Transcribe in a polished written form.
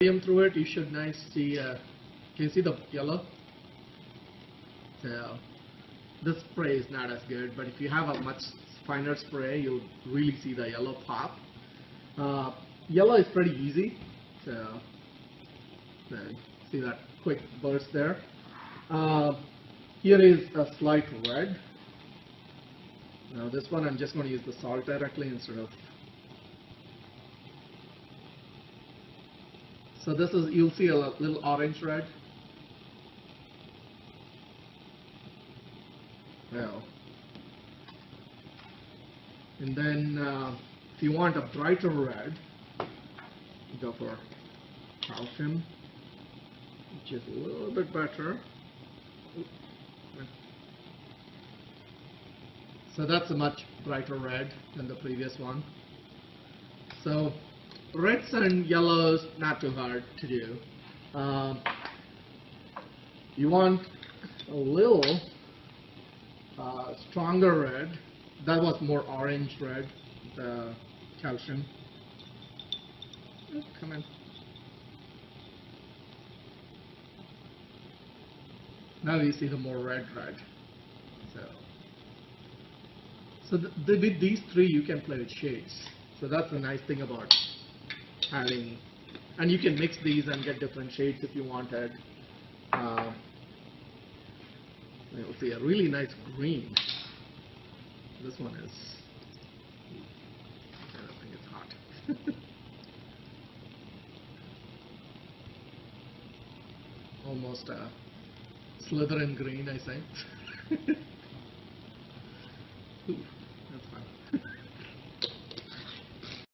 through it, you should nice see. Can you see the yellow? So this spray is not as good, but if you have a much finer spray, you'll really see the yellow pop. Yellow is pretty easy, so see that quick burst there. Here is a slight red. Now this one I'm just going to use the salt directly instead of. So this is, you'll see a little orange red. Well, and then if you want a brighter red, go for calcium, which is a little bit better. So that's a much brighter red than the previous one. So reds and yellows, not too hard to do. You want a little stronger red. That was more orange red, the calcium. Oh, come in. Now you see the more red. So with these three you can play with shades. So that's the nice thing about having, and you can mix these and get different shades if you wanted. You'll see a really nice green. This one is, I don't think it's hot. Almost a Slytherin green, I think.